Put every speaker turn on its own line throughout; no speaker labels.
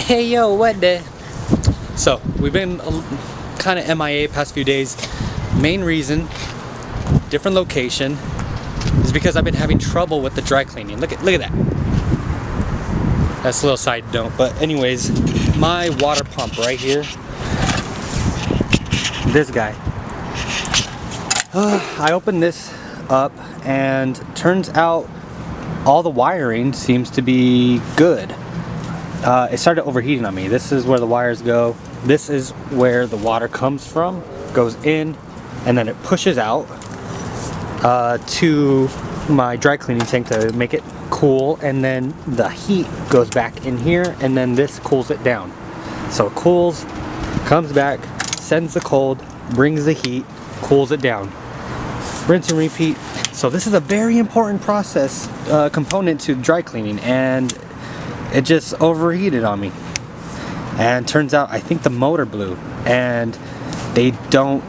Hey yo, what the? So we've been kind of MIA past few days. Main reason, different location, is because I've been having trouble with the dry cleaning. Look at that. That's a little side note, but anyways, my water pump right here. This guy. I opened this up and turns out all the wiring seems to be good. It started overheating on me. This is where the wires go. This is where the water comes from, goes in, and then it pushes out to my dry cleaning tank to make it cool, and then the heat goes back in here, and then this cools it down. So it cools, comes back, sends the cold, brings the heat, cools it down. Rinse and repeat. So this is a very important process component to dry cleaning, and it just overheated on me. And turns out I think the motor blew, and they don't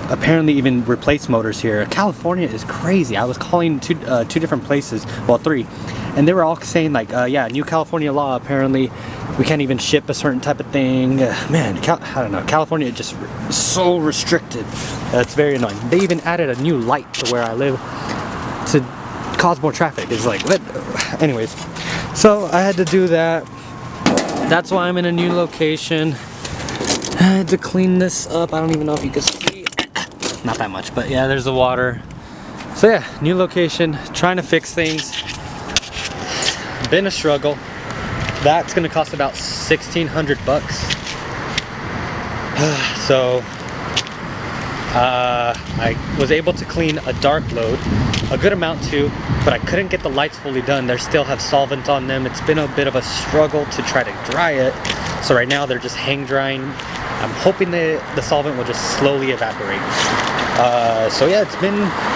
apparently even replace motors here. California is crazy. I was calling two different places, well, three, and they were all saying like, yeah, new California law, apparently we can't even ship a certain type of thing. Man, I don't know, California is just so restricted. That's very annoying. They even added a new light to where I live to cause more traffic. It's like, what? Anyways, so I had to do that. That's why I'm in a new location. I had to clean this up. I don't even know if you can see. Not that much, but yeah, there's the water. So yeah, new location, trying to fix things. Been a struggle. That's gonna cost about 1,600 bucks. So I was able to clean a dark load, a good amount too, but I couldn't get the lights fully done. They still have solvent on them. It's been a bit of a struggle to try to dry it. So right now they're just hang drying. I'm hoping the solvent will just slowly evaporate. So yeah, it's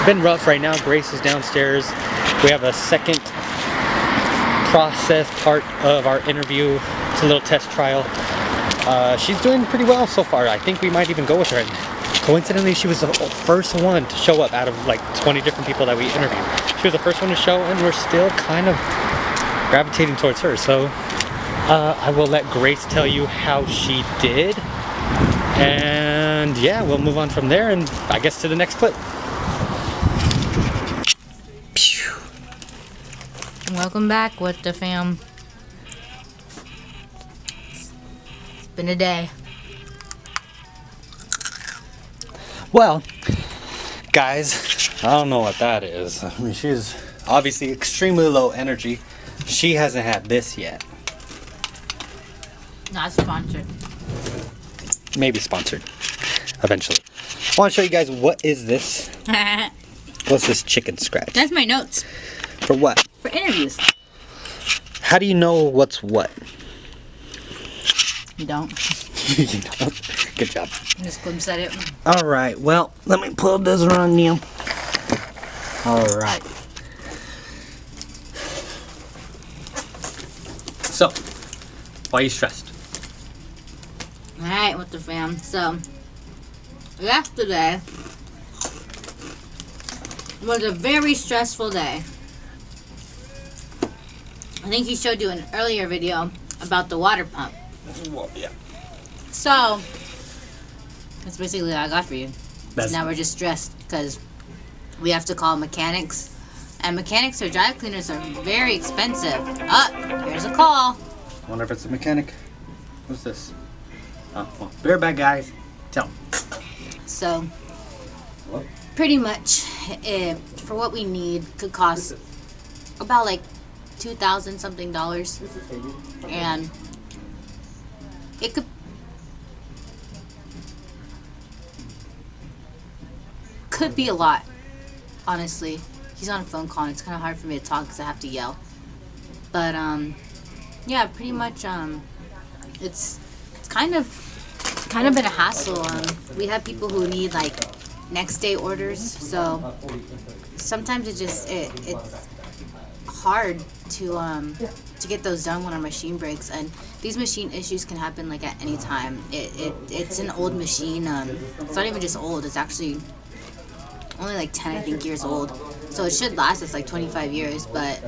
been rough right now. Grace is downstairs. We have a second process part of our interview. It's a little test trial. She's doing pretty well so far. I think we might even go with her. And coincidentally, she was the first one to show up out of like 20 different people that we interviewed. She was the first one to show, and we're still kind of gravitating towards her. So I will let Grace tell you how she did. And yeah, we'll move on from there, and I guess to the next clip.
Welcome back with the fam. It's been a day.
Well, guys, I don't know what that is. I mean, she's obviously extremely low energy. She hasn't had this yet.
Not sponsored.
Maybe sponsored eventually. I want to show you guys what is this. What's this chicken scratch?
That's my notes.
For what?
For interviews.
How do you know what's what?
You don't.
You don't? Good job.
Just glimpse at it.
Alright, well, let me pull this around you. Alright. So, why are you stressed?
Alright, with the fam. So, yesterday was a very stressful day. I think he showed you an earlier video about the water pump.
Well, yeah.
So, that's basically what I got for you. Now we're just stressed because we have to call mechanics. And mechanics or dry cleaners are very expensive. Here's a call.
I wonder if it's a mechanic. What's this? Oh, well, be right back, guys. Tell 'em.
So,
What?
pretty much, for what we need, could cost about like $2,000 something, and it could be a lot. Honestly, he's on a phone call, and it's kind of hard for me to talk because I have to yell. But yeah, pretty much it's kind of been a hassle. We have people who need like next day orders, so sometimes it's hard to get those done when our machine breaks, and these machine issues can happen like at any time. It's an old machine. It's not even just old, it's actually only like 10 I think years old, so it should last us like 25 years, but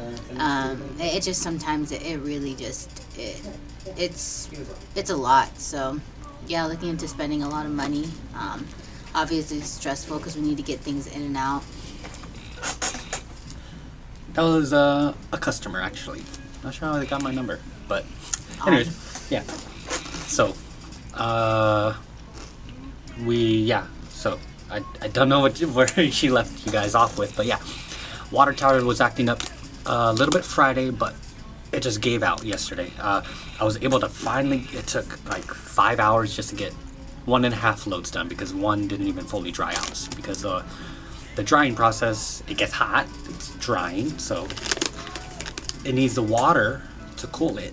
it just sometimes it really just it's a lot. So yeah, looking into spending a lot of money. Obviously it's stressful because we need to get things in and out.
That was a customer, actually. Not sure how they got my number, but anyways, yeah. So, so I don't know where she left you guys off with, but yeah, water tower was acting up a little bit Friday, but it just gave out yesterday. I was able to finally, it took like 5 hours just to get 1.5 loads done because one didn't even fully dry out because the drying process, it gets hot, it's drying, so it needs the water to cool it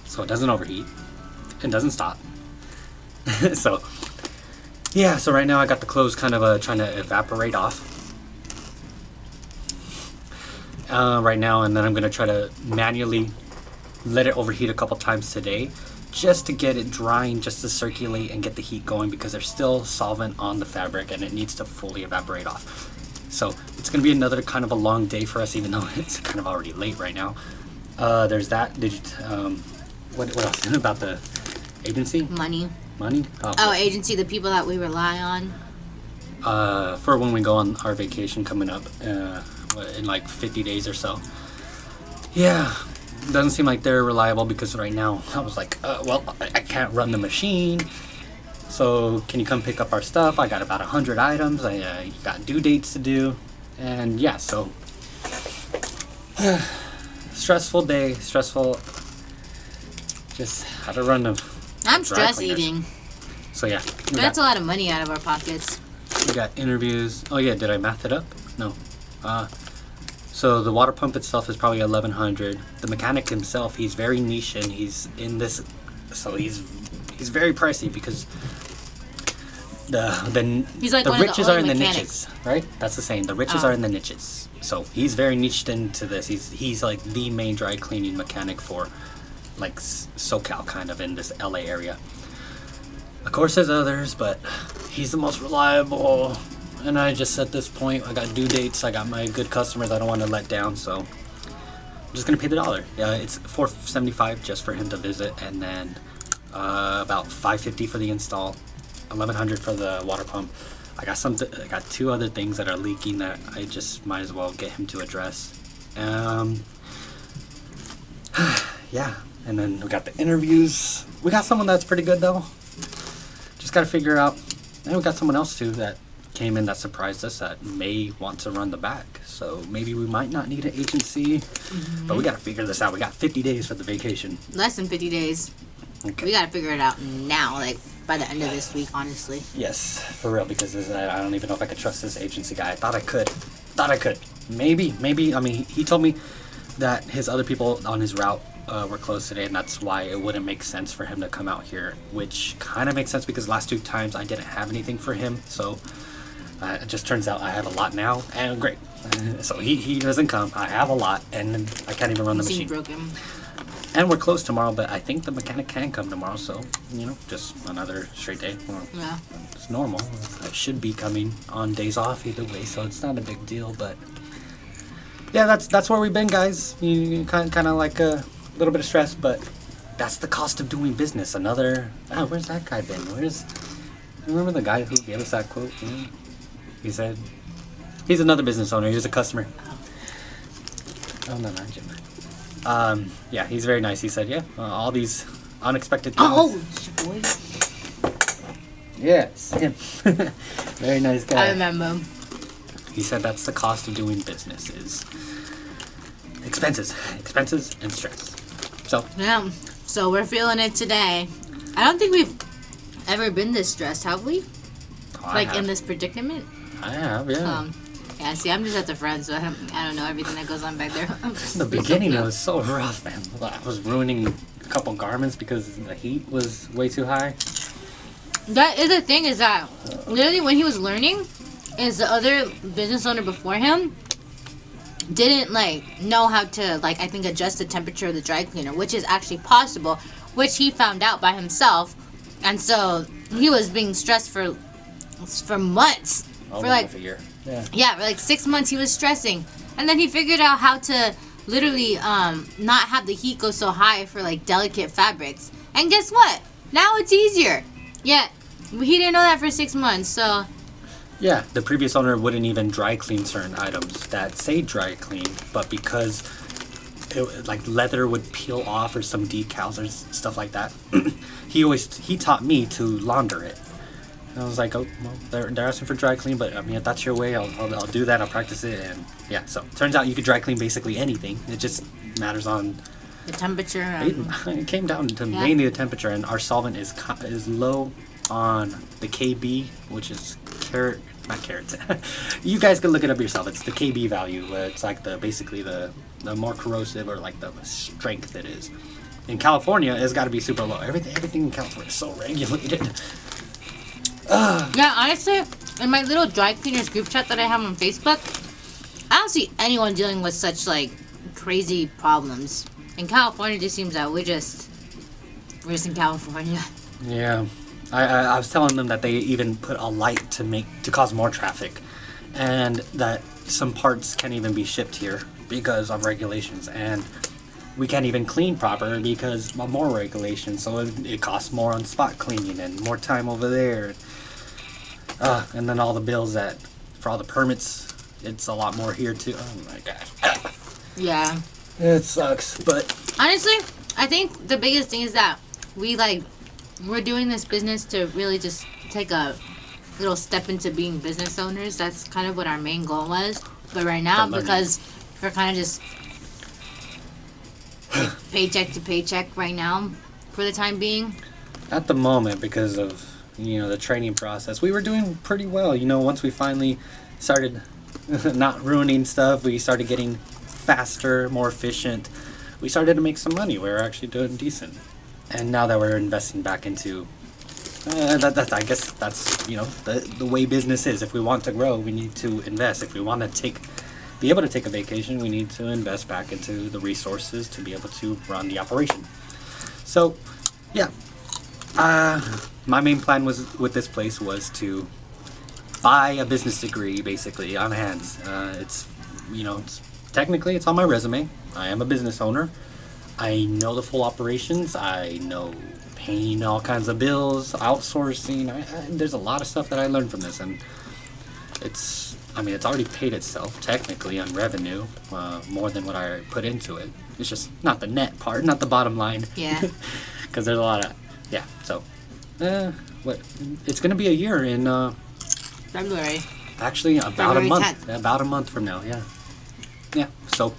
so it doesn't overheat and doesn't stop. So yeah, so right now I got the clothes kind of trying to evaporate off right now, and then I'm gonna try to manually let it overheat a couple times today just to get it drying, just to circulate and get the heat going because there's still solvent on the fabric and it needs to fully evaporate off. So it's gonna be another kind of a long day for us, even though it's kind of already late right now. There's that. Did you, what else about the agency?
Money.
Oh,
Agency, the people that we rely on.
For when we go on our vacation coming up in like 50 days or so. Yeah, doesn't seem like they're reliable because right now I was like, well, I can't run the machine. So can you come pick up our stuff? I got about 100 items. I got due dates to do. And yeah, so stressful day, stressful. Just how to run them.
I'm stress eating.
So yeah.
That's a lot of money out of our pockets.
We got interviews. Oh yeah, did I math it up? No. So the water pump itself is probably 1,100. The mechanic himself, he's very niche and he's in this, so he's very pricey because
he's like
the
one
riches
of the
are in the
mechanics.
niches, right? That's the saying. The riches are in the niches. So he's very niched into this. He's like the main dry cleaning mechanic for like SoCal, kind of in this LA area. Of course, there's others, but he's the most reliable. And I just at this point, I got due dates. I got my good customers. I don't want to let down, so I'm just gonna pay the $1. Yeah, it's $475 just for him to visit, and then about $550 for the install, $1,100 for the water pump. I got 2 other things that are leaking that I just might as well get him to address. Yeah, and then we got the interviews. We got someone that's pretty good though. Just gotta figure out. And we got someone else too that came in that surprised us that may want to run the back. So maybe we might not need an agency, but we gotta figure this out. We got 50 days for the vacation.
Less than 50 days.
Okay.
We gotta figure it out now, like by the end of this week, honestly.
Yes, for real, because I don't even know if I could trust this agency guy. I thought I could. Maybe. I mean, he told me that his other people on his route were closed today, and that's why it wouldn't make sense for him to come out here, which kind of makes sense because last 2 times I didn't have anything for him, so it just turns out I have a lot now, and great. So he doesn't come. I have a lot, and I can't even run the machine.
Broken.
And we're closed tomorrow, but I think the mechanic can come tomorrow, so, just another straight day. Well,
yeah.
It's normal. I should be coming on days off either way, so it's not a big deal, but yeah, that's where we've been, guys. You kind of like a little bit of stress, but that's the cost of doing business. Where's that guy been? Remember the guy who gave us that quote? He said, he's another business owner. He's a customer. Oh, no, not Jim. Yeah, he's very nice. He said, yeah, all these unexpected things.
Oh, boy.
Yes, him. Very nice guy.
I remember.
He said that's the cost of doing business is expenses and stress. So
yeah, so we're feeling it today. I don't think we've ever been this stressed, have we? In this predicament?
I have, yeah.
Yeah, see, I'm just at the front, so I don't know everything that goes on back there.
The beginning, it was so rough, man. I was ruining a couple garments because the heat was way too high.
That is the thing, is that literally when he was learning, is the other business owner before him didn't know how to I think adjust the temperature of the dry cleaner, which is actually possible, which he found out by himself, and so he was being stressed for months. For
half a year. Yeah.
Yeah, for 6 months he was stressing, and then he figured out how to literally not have the heat go so high for like delicate fabrics. And guess what? Now it's easier. Yet he didn't know that for 6 months. So
Yeah, the previous owner wouldn't even dry clean certain items that say dry clean, but because like leather would peel off or some decals or stuff like that, he taught me to launder it. And I was like, oh, well, they're asking for dry clean, but I mean, if that's your way, I'll do that. I'll practice it, and yeah. So turns out you could dry clean basically anything. It just matters on
the temperature.
it came down to mainly the temperature, and our solvent is low on the KB, which is not carrots. You guys can look it up yourself. It's the KB value. It's like basically the more corrosive or like the strength it is. In California, it's got to be super low. Everything in California is so regulated.
Yeah, honestly, in my little dry cleaners group chat that I have on Facebook, I don't see anyone dealing with such like crazy problems. In California, it just seems that we're just in California.
Yeah, I was telling them that they even put a light to cause more traffic, and that some parts can't even be shipped here because of regulations, and we can't even clean proper because of more regulations. So it costs more on spot cleaning and more time over there. And then all the bills for all the permits, it's a lot more here too. Oh my gosh.
Yeah.
It sucks, but
honestly, I think the biggest thing is that we're doing this business to really just take a little step into being business owners. That's kind of what our main goal was. But right now, because we're kind of just paycheck to paycheck right now for the time being.
At the moment, because of the training process, we were doing pretty well. Once we finally started not ruining stuff, we started getting faster, more efficient. We started to make some money. We were actually doing decent. And now that we're investing back into I guess that's the way business is. If we want to grow, we need to invest. If we want to be able to take a vacation, we need to invest back into the resources to be able to run the operation. So yeah, my main plan with this place was to buy a business degree basically on hands. It's technically it's on my resume. I am a business owner. I know the full operations. I know paying all kinds of bills, outsourcing. There's a lot of stuff that I learned from this, and it's already paid itself technically on revenue, more than what I put into it. It's just not the net part, not the bottom line.
Yeah.
Because there's a lot of So, it's gonna be a year in
February.
Actually, about
February
a month.
10th.
About a month from now. Yeah. Yeah. So,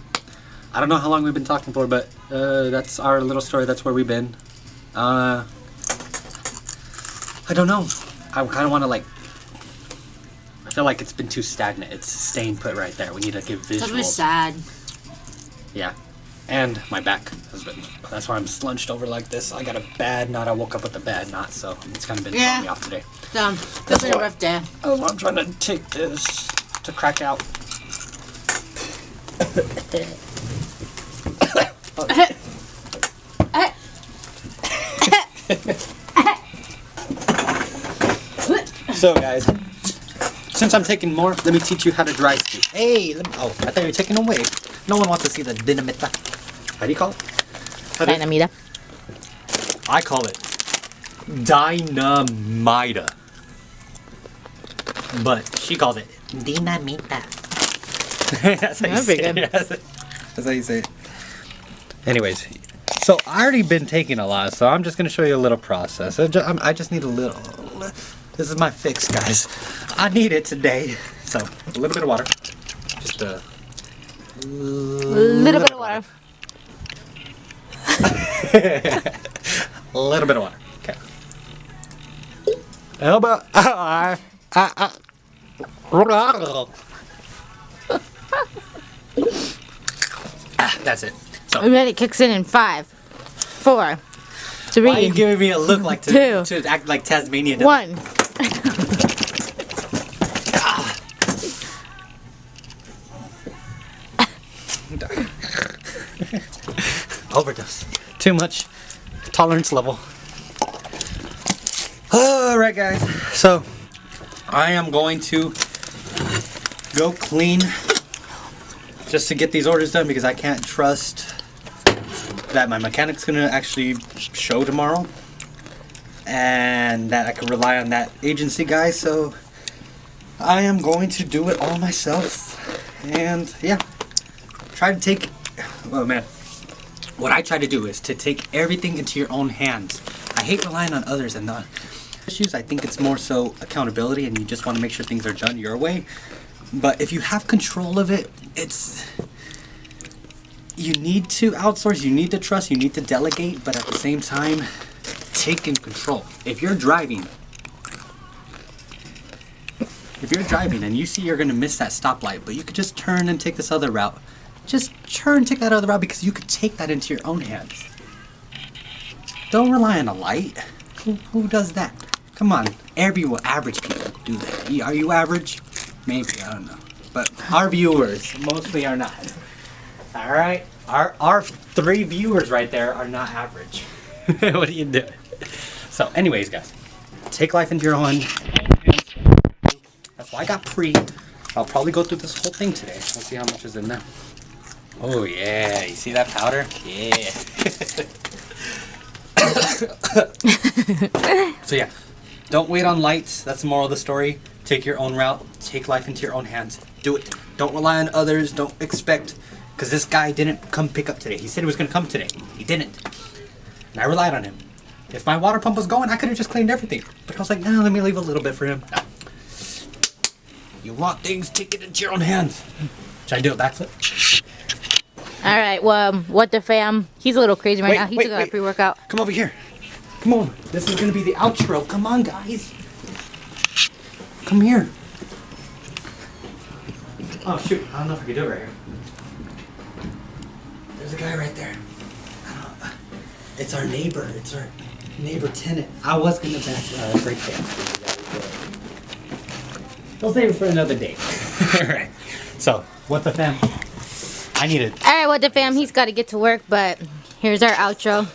I don't know how long we've been talking for, but that's our little story. That's where we've been. I don't know. I kind of want to I feel like it's been too stagnant. It's staying put right there. We need to give visuals.
That was sad.
Yeah. And my back has been. That's why I'm slunched over like this. I got a bad knot. I woke up with a bad knot, so it's kind of been throwing me off today.
It's been a rough day.
That's why I'm trying to take this to crack out. So guys, since I'm taking more, let me teach you how to dry scoop. Hey, I thought you were taking away. No one wants to see the dinamita. How do you call it?
Dynamita.
I call it dynamita. But she calls it dinamita. That's how you say it. That's how you say it. Anyways, so I already been taking a lot, so I'm just going to show you a little process. I just need a little. This is my fix, guys. I need it today. So, a little bit of water. Just a
little bit of water.
A little bit of water. Okay. How about that's it. So,
And then it kicks in 5, 4, 3.
why are you giving me a look like
Two.
to act like Tasmania does?
1.
Overdose. Too much tolerance level. Alright guys, so I am going to go clean just to get these orders done because I can't trust that my mechanic's gonna actually show tomorrow and that I can rely on that agency guy, so I am going to do it all myself. And yeah, try to take, oh man, what I try to do is to take everything into your own hands. I hate relying on others and the issues. I think it's more so accountability and you just want to make sure things are done your way. But if you have control of it, you need to outsource, you need to trust, you need to delegate, but at the same time, take in control. If you're driving and you see you're gonna miss that stoplight, but you could just turn and take this other route, just turn and take that other route because you could take that into your own hands. Don't rely on a light. Who does that? Come on, average people do that. Are you average? Maybe, I don't know. But our viewers mostly are not. All right, our 3 viewers right there are not average. What are you doing? So, anyways, guys, take life into your own hands. That's why I got pre. I'll probably go through this whole thing today. Let's see how much is in there. Oh yeah, you see that powder? Yeah. So yeah, don't wait on lights. That's the moral of the story. Take your own route. Take life into your own hands. Do it. Don't rely on others. Don't expect. Because this guy didn't come pick up today. He said he was going to come today. He didn't. And I relied on him. If my water pump was going, I could have just cleaned everything. But I was like, no, let me leave a little bit for him. No. You want things, take it into your own hands. Should I do a backflip?
Alright, well, what the fam? He's a little crazy right now. He took a pre-workout.
Come over here. Come on. This is going to be the outro. Come on, guys. Come here. Oh, shoot. I don't know if I can do it right here. There's a guy right there. It's our neighbor. It's our neighbor tenant. I was going to break that. We'll save it for another day. Alright. So, what the fam? I need it.
Alright, what the fam? He's got to get to work, but here's our outro.